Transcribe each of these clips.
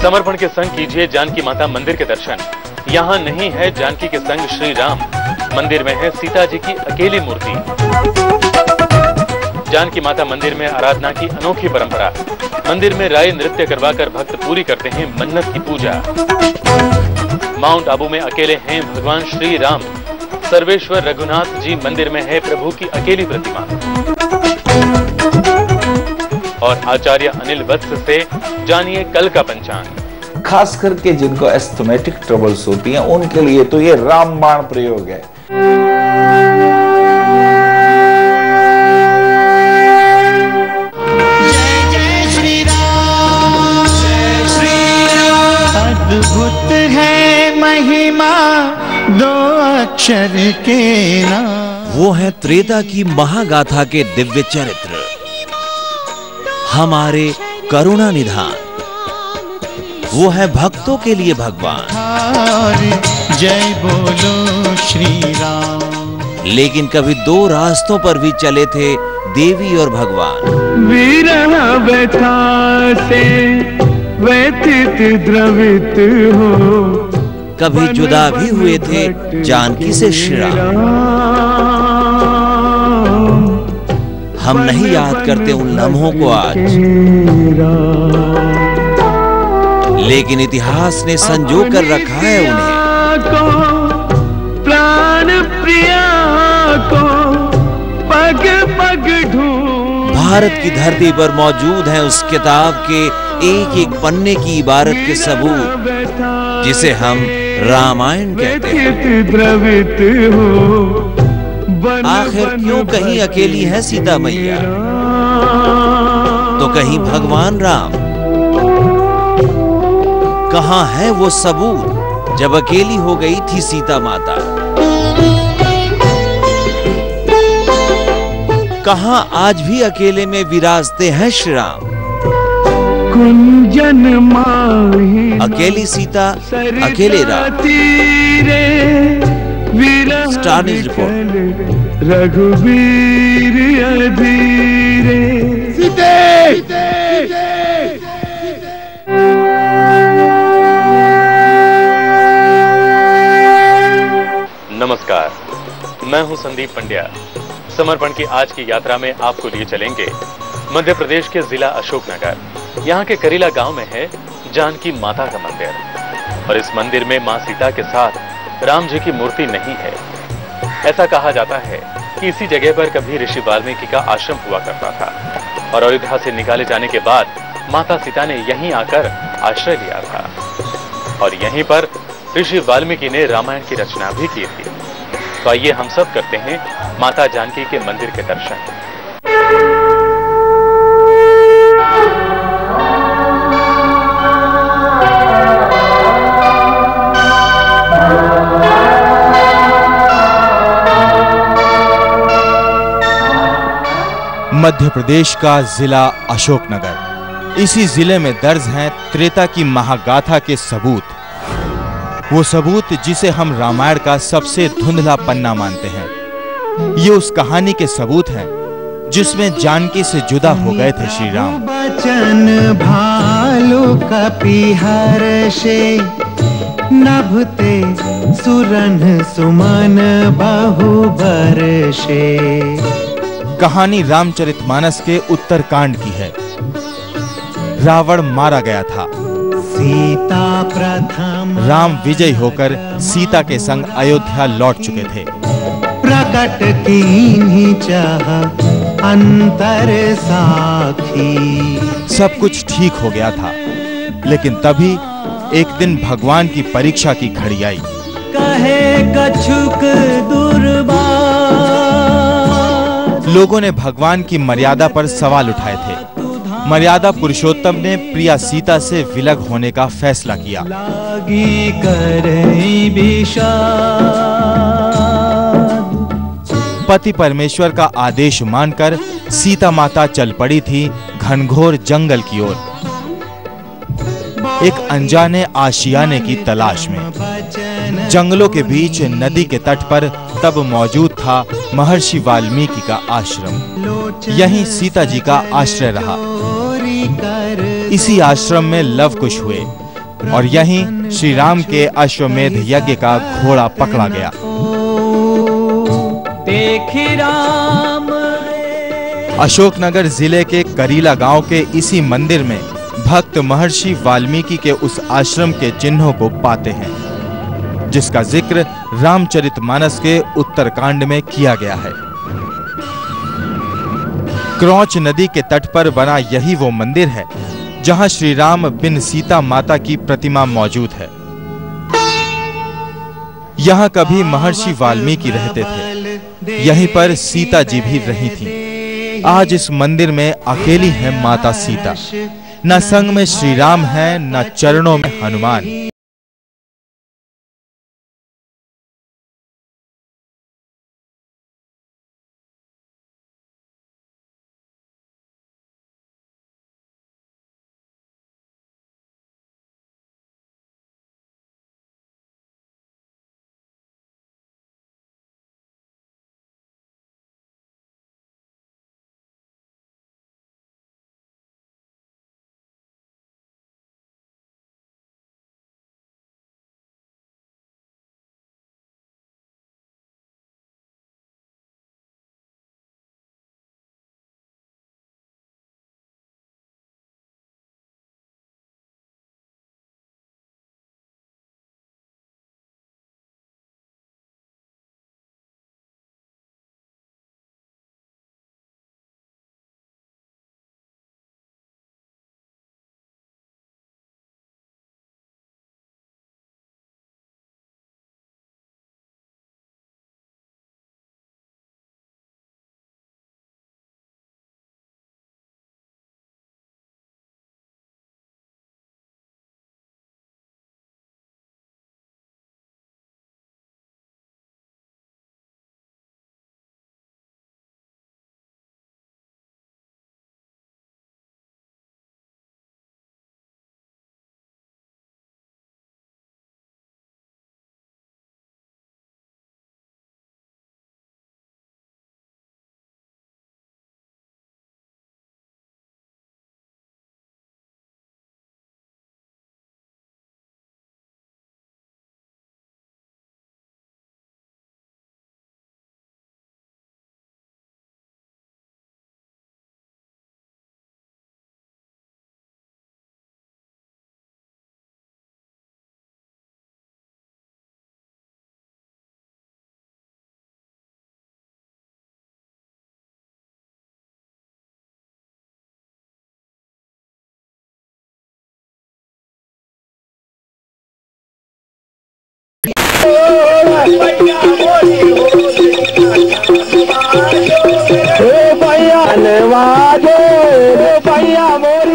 समर्पण के संग कीजिए जानकी माता मंदिर के दर्शन। यहाँ नहीं है जानकी के संग श्री राम, मंदिर में है सीता जी की अकेली मूर्ति। जानकी माता मंदिर में आराधना की अनोखी परंपरा। मंदिर में राय नृत्य करवाकर भक्त पूरी करते हैं मन्नत की पूजा। माउंट आबू में अकेले हैं भगवान श्री राम। सर्वेश्वर रघुनाथ जी मंदिर में है प्रभु की अकेली प्रतिमा। और आचार्य अनिल वत्स से जानिए कल का पंचांग। खास करके जिनको एस्थमेटिक ट्रबल्स होती हैं उनके लिए तो ये रामबाण प्रयोग है। अद्भुत है महिमा दो अक्षर के नाम। वो है त्रेता की महागाथा के दिव्य चरित्र, हमारे करुणा निधान। वो है भक्तों के लिए भगवान। जय बोलो श्री राम। लेकिन कभी दो रास्तों पर भी चले थे देवी और भगवान। विरह व्यथा से व्यथित द्रवित हो, कभी जुदा भी हुए थे जानकी से श्री राम। हम नहीं याद करते उन लम्हों को आज, लेकिन इतिहास ने संजो कर रखा है उन्हें। प्राण प्रिया को पग पग ढूंढ। भारत की धरती पर मौजूद है उस किताब के एक एक पन्ने की इबारत के सबूत, जिसे हम रामायण कहते हैं। द्रवित हो, आखिर क्यों कहीं अकेली है सीता मैया, तो कहीं भगवान राम। कहां है वो सबूत जब अकेली हो गई थी सीता माता? कहां आज भी अकेले में विराजते हैं श्री राम? कुंजन माही अकेली सीता, अकेले राम। Star news report. रघुवीर अधीरे नमस्कार, मैं हूं संदीप पंड्या। समर्पण की आज की यात्रा में आपको लिए चलेंगे मध्य प्रदेश के जिला अशोकनगर। यहाँ के करीला गांव में है जानकी माता का मंदिर, और इस मंदिर में मां सीता के साथ राम जी की मूर्ति नहीं है। ऐसा कहा जाता है कि इसी जगह पर कभी ऋषि वाल्मीकि का आश्रम हुआ करता था, और अयोध्या से निकाले जाने के बाद माता सीता ने यहीं आकर आश्रय लिया था, और यहीं पर ऋषि वाल्मीकि ने रामायण की रचना भी की थी। तो आइए हम सब करते हैं माता जानकी के मंदिर के दर्शन। मध्य प्रदेश का जिला अशोकनगर। इसी जिले में दर्ज हैं त्रेता की महागाथा के सबूत। वो सबूत जिसे हम रामायण का सबसे धुंधला पन्ना मानते हैं। ये उस कहानी के सबूत हैं जिसमें जानकी से जुदा हो गए थे श्री राम। बचन भालू कपिहर से नभते सुरन सुमन बहु बरसे। कहानी रामचरितमानस के उत्तरकांड की है। रावण मारा गया था। सीता प्रथम राम विजयी होकर सीता के संग अयोध्या लौट चुके थे। प्रकट कीन्ही चाह अंतर साखी। सब कुछ ठीक हो गया था, लेकिन तभी एक दिन भगवान की परीक्षा की घड़ी आई। कहे कछुक दुर्बार। लोगों ने भगवान की मर्यादा पर सवाल उठाए थे। मर्यादा पुरुषोत्तम ने प्रिया सीता से विलग होने का फैसला किया। लागी करई विषाद। पति परमेश्वर का आदेश मानकर सीता माता चल पड़ी थी घनघोर जंगल की ओर, एक अनजाने आशियाने की तलाश में। जंगलों के बीच नदी के तट पर तब मौजूद था महर्षि वाल्मीकि का आश्रम। यहीं सीता जी का आश्रय रहा। इसी आश्रम में लव कुश हुए। और यहीं श्री राम के अश्वमेध यज्ञ का घोड़ा पकड़ा गया। देखी राम अशोकनगर जिले के करीला गांव के इसी मंदिर में भक्त महर्षि वाल्मीकि के उस आश्रम के चिन्हों को पाते हैं, जिसका जिक्र रामचरितमानस के उत्तरकांड में किया गया है। क्रौच नदी के तट पर बना यही वो मंदिर है जहां श्री राम बिन सीता माता की प्रतिमा मौजूद है। यहां कभी महर्षि वाल्मीकि रहते थे, यहीं पर सीता जी भी रही थीं। आज इस मंदिर में अकेली है माता सीता, न संग में श्री राम है, न चरणों में हनुमान।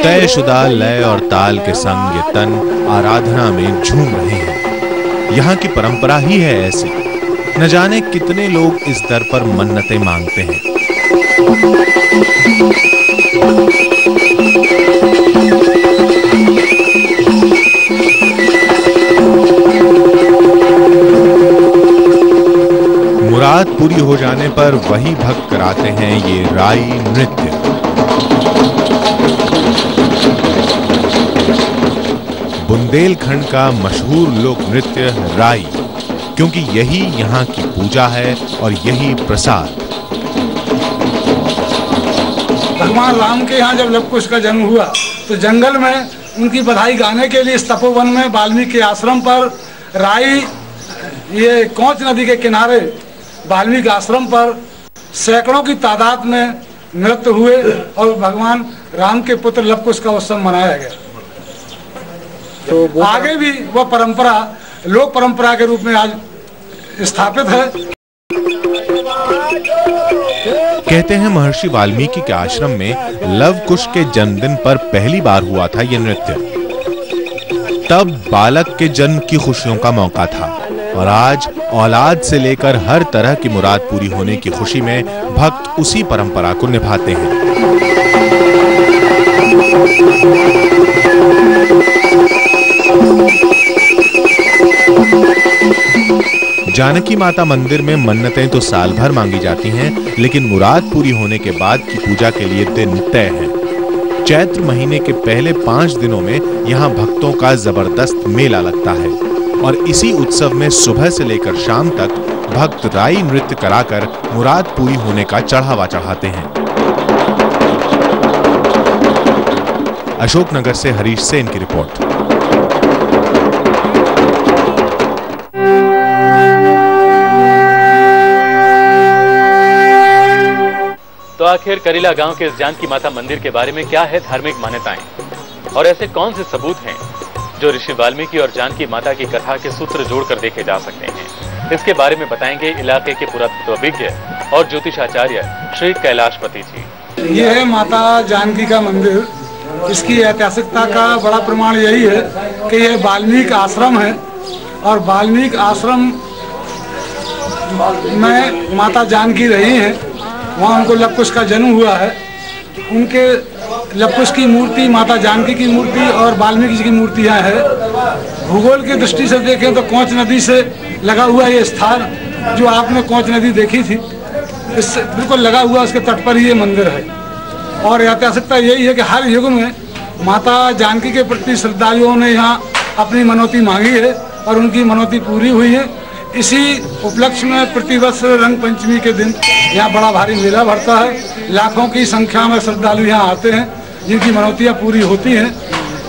तयशुदा लय और ताल के संग ये तन आराधना में झूम रहे हैं। यहाँ की परंपरा ही है ऐसी, न जाने कितने लोग इस दर पर मन्नतें मांगते हैं। मुराद पूरी हो जाने पर वही भक्त कराते हैं ये राई नृत्य। बुंदेलखंड का मशहूर लोक नृत्य राई, क्योंकि यही यहाँ की पूजा है और यही प्रसाद। भगवान राम के यहाँ जब लवकुश का जन्म हुआ तो जंगल में उनकी बधाई गाने के लिए इस तपोवन में वाल्मीकि के आश्रम पर राई, ये कौच नदी के किनारे वाल्मीकि आश्रम पर सैकड़ों की तादाद में नृत्य हुए और भगवान राम के पुत्र लवकुश का उत्सव मनाया गया। तो आगे भी वह परंपरा लोक परंपरा के रूप में आज स्थापित है। कहते हैं महर्षि वाल्मीकि के आश्रम में लवकुश के जन्मदिन पर पहली बार हुआ था यह नृत्य। तब बालक के जन्म की खुशियों का मौका था और आज औलाद से लेकर हर तरह की मुराद पूरी होने की खुशी में भक्त उसी परंपरा को निभाते हैं। जानकी माता मंदिर में मन्नतें तो साल भर मांगी जाती हैं, लेकिन मुराद पूरी होने के बाद की पूजा के लिए दिन तय है। चैत्र महीने के पहले 5 दिनों में यहाँ भक्तों का जबरदस्त मेला लगता है और इसी उत्सव में सुबह से लेकर शाम तक भक्त राई नृत्य कराकर मुराद पूरी होने का चढ़ावा चढ़ाते हैं। अशोकनगर से हरीश सेन की रिपोर्ट। तो आखिर करीला गांव के इस जानकी माता मंदिर के बारे में क्या है धार्मिक मान्यताएं और ऐसे कौन से सबूत हैं जो ऋषि वाल्मीकि और जानकी माता की कथा के सूत्र जोड़कर देखे जा सकते हैं, इसके बारे में बताएंगे इलाके के पुरातत्वविज्ञ और ज्योतिषाचार्य श्री कैलाशपति जी। ये है माता जानकी का मंदिर। इसकी ऐतिहासिकता का बड़ा प्रमाण यही है कि यह वाल्मीकि आश्रम है और वाल्मीकि आश्रम में माता जानकी रही हैं। वहाँ उनको लव कुश का जन्म हुआ है। उनके लव कुश की मूर्ति, माता जानकी की मूर्ति और वाल्मीकि जी की मूर्ति यहाँ है। भूगोल की दृष्टि से देखें तो कोंच नदी से लगा हुआ ये स्थान, जो आपने कोंच नदी देखी थी, इससे बिल्कुल लगा हुआ उसके तट पर ही ये मंदिर है। और ऐतिहासिकता यही है कि हर युग में माता जानकी के प्रति श्रद्धालुओं ने यहाँ अपनी मनौती मांगी है और उनकी मनौती पूरी हुई है। इसी उपलक्ष्य में प्रतिवर्ष रंग पंचमी के दिन यहाँ बड़ा भारी मेला भरता है। लाखों की संख्या में श्रद्धालु यहाँ आते हैं, जिनकी मनौतियाँ पूरी होती हैं।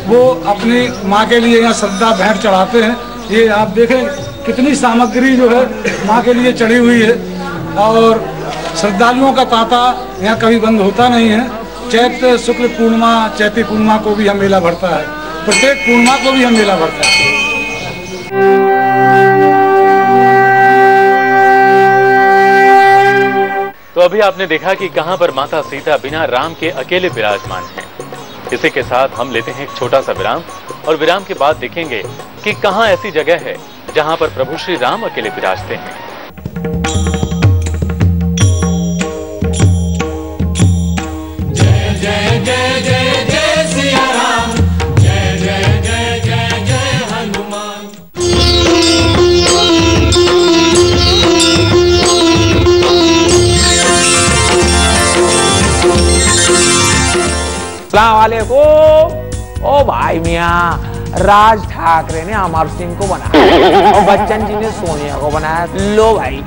वो अपनी माँ के लिए यहाँ श्रद्धा भेंट चढ़ाते हैं। ये आप देखें कितनी सामग्री जो है माँ के लिए चढ़ी हुई है और श्रद्धालुओं का तांता यहाँ कभी बंद होता नहीं है। चैत्र शुक्ल पूर्णिमा, चैती पूर्णिमा को भी यहाँ मेला भरता है। प्रत्येक पूर्णिमा को भी यहाँ मेला भरता है। तो अभी आपने देखा कि कहां पर माता सीता बिना राम के अकेले विराजमान हैं। इसी के साथ हम लेते हैं एक छोटा सा विराम और विराम के बाद देखेंगे कि कहां ऐसी जगह है जहां पर प्रभु श्री राम अकेले विराजते हैं। जय जय जय जय जय सिया राम, जय जय जय जय जय हनुमान। अस्सलामुअलैकुम। ओ भाई मियाँ, राज ठाकरे ने अमर सिंह को बनाया और बच्चन जी ने सोनिया को बनाया। लो भाई